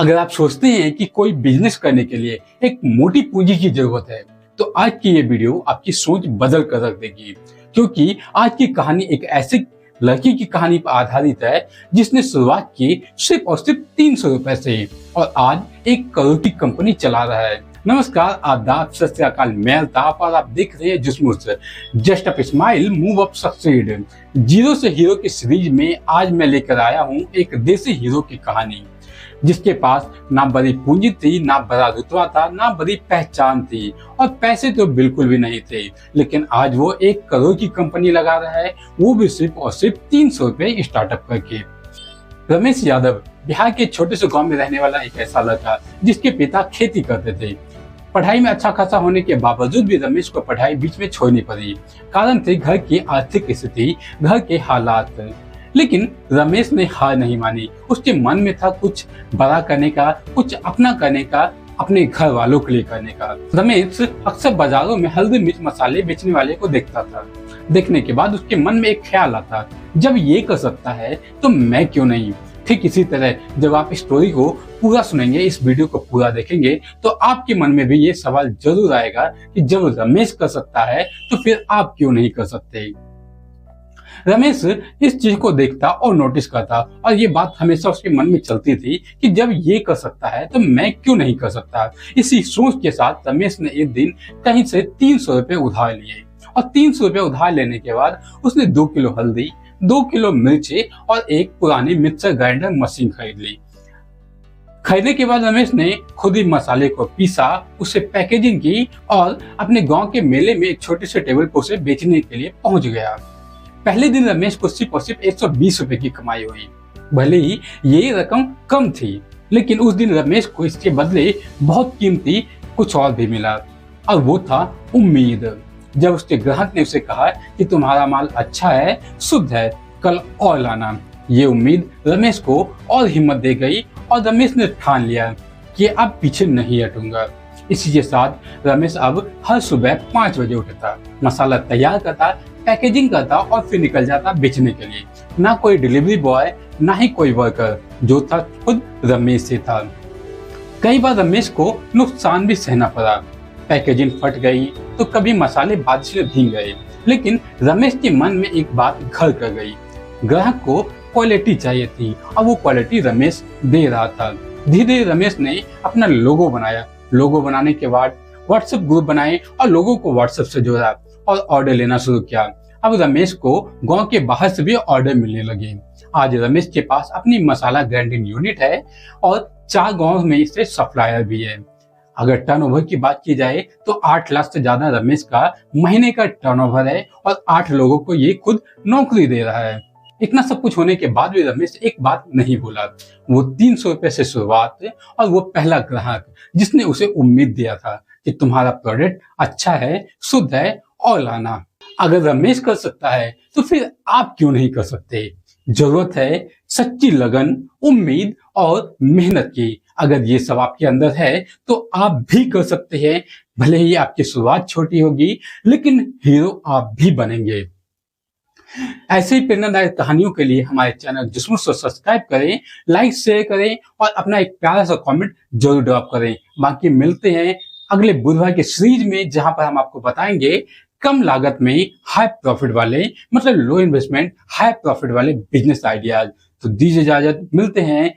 अगर आप सोचते हैं कि कोई बिजनेस करने के लिए एक मोटी पूंजी की जरूरत है, तो आज की ये वीडियो आपकी सोच बदल कर रख देगी। क्योंकि आज की कहानी एक ऐसी लड़की की कहानी पर आधारित है जिसने शुरुआत की सिर्फ और सिर्फ 300 रुपए से और आज 1 करोड़ की कंपनी चला रहा है। नमस्कार, आदाब, सत श्री अकाल, मैं अल्ताफ और आप देख रहे हैं जुस्मुस, just up smile move up succeed. Zero से हीरो की सीरीज में आज मैं लेकर आया हूँ एक देसी हीरो की कहानी जिसके पास ना बड़ी पूंजी थी, ना बड़ा रुतबा था, ना बड़ी पहचान थी और पैसे तो बिल्कुल भी नहीं थे। लेकिन आज वो 1 करोड़ की कंपनी लगा रहा है, वो भी सिर्फ और सिर्फ 300 रुपए स्टार्टअप करके। रमेश यादव बिहार के छोटे से गांव में रहने वाला एक ऐसा लड़का जिसके पिता खेती करते थे। पढ़ाई में अच्छा खासा होने के बावजूद भी रमेश को पढ़ाई बीच में छोड़नी पड़ी। कारण थे घर की आर्थिक स्थिति, घर के हालात। लेकिन रमेश ने हार नहीं मानी। उसके मन में था कुछ बड़ा करने का, कुछ अपना करने का, अपने घर वालों के लिए करने का। रमेश अक्सर बाजारों में हल्दी मिर्च मसाले बेचने वाले को देखता था। देखने के बाद उसके मन में एक ख्याल आता, जब ये कर सकता है तो मैं क्यों नहीं। ठीक इसी तरह जब आप स्टोरी को पूरा सुनेंगे, इस वीडियो को पूरा देखेंगे, तो आपके मन में भी ये सवाल जरूर आएगा कि जब रमेश कर सकता है तो फिर आप क्यों नहीं कर सकते। रमेश इस चीज को देखता और नोटिस करता और ये बात हमेशा उसके मन में चलती थी कि जब ये कर सकता है तो मैं क्यों नहीं कर सकता। इसी सोच के साथ रमेश ने एक दिन कहीं से 300 रुपए उधार लिए और 300 रुपए उधार लेने के बाद उसने 2 किलो हल्दी, 2 किलो मिर्ची और एक पुरानी मिक्सर ग्राइंडर मशीन खरीद ली। खरीदने के बाद रमेश ने खुद ही मसाले को पीसा, उसे पैकेजिंग की और अपने गांव के मेले में एक छोटे से टेबल पर उसे बेचने के लिए पहुंच गया। पहले दिन रमेश को सिर्फ और सिर्फ 120 रुपए की कमाई हुई। भले ही ये रकम कम थी, लेकिन उस दिन रमेश को इसके बदले बहुत कीमती कुछ और भी मिला और वो था उम्मीद। जब उसके ग्राहक ने उसे कहा कि तुम्हारा माल अच्छा है, शुद्ध है, कल और लाना। ये उम्मीद रमेश को और हिम्मत दे गई और रमेश ने ठान लिया कि अब पीछे नहीं हटूंगा। इसी के साथ रमेश अब हर सुबह 5 बजे उठता, मसाला तैयार करता, पैकेजिंग करता और फिर निकल जाता बेचने के लिए। ना कोई डिलीवरी बॉय, ना ही कोई वर्कर, जो था खुद रमेश से था। कई बार रमेश को नुकसान भी सहना पड़ा। पैकेजिंग फट गई तो कभी मसाले बारिश में भीग गए। लेकिन रमेश के मन में एक बात घर कर गई, ग्राहक को क्वालिटी चाहिए थी और वो क्वालिटी रमेश दे रहा था। धीरे धीरे रमेश ने अपना लोगो बनाया। लोगो बनाने के बाद व्हाट्सएप ग्रुप बनाए और लोगों को व्हाट्सएप से जोड़ा और ऑर्डर लेना शुरू किया। अब रमेश को गांव के बाहर से भी ऑर्डर मिलने लगे। आज रमेश के पास अपनी मसाला ग्राइंडिंग यूनिट है और 4 गांव में इससे सप्लायर भी है। अगर टर्नओवर की बात की जाए तो 8 लाख से ज्यादा रमेश का महीने का टर्नओवर है और 8 लोगों को ये खुद नौकरी दे रहा है। इतना सब कुछ होने के बाद भी रमेश एक बात नहीं भूला। वो 300 रुपए से शुरुआत और वो पहला ग्राहक जिसने उसे उम्मीद दिया था कि तुम्हारा प्रोडक्ट अच्छा है, शुद्ध है और लाना। अगर रमेश कर सकता है तो फिर आप क्यों नहीं कर सकते। जरूरत है सच्ची लगन, उम्मीद और मेहनत की। अगर ये सब आपके अंदर है तो आप भी कर सकते हैं। भले ही आपकी शुरुआत छोटी होगी, लेकिन हीरो आप भी बनेंगे। ऐसे ही प्रेरणादायक कहानियों के लिए हमारे चैनल जुस्मुस को सब्सक्राइब करें, लाइक शेयर करें और अपना एक प्यारा सा कमेंट जरूर ड्रॉप करें। बाकी मिलते हैं अगले बुधवार के सीरीज में, जहां पर हम आपको बताएंगे कम लागत में हाई प्रॉफिट वाले, मतलब लो इन्वेस्टमेंट हाई प्रॉफिट वाले बिजनेस आइडियाज। तो दीजिए इजाजत, मिलते हैं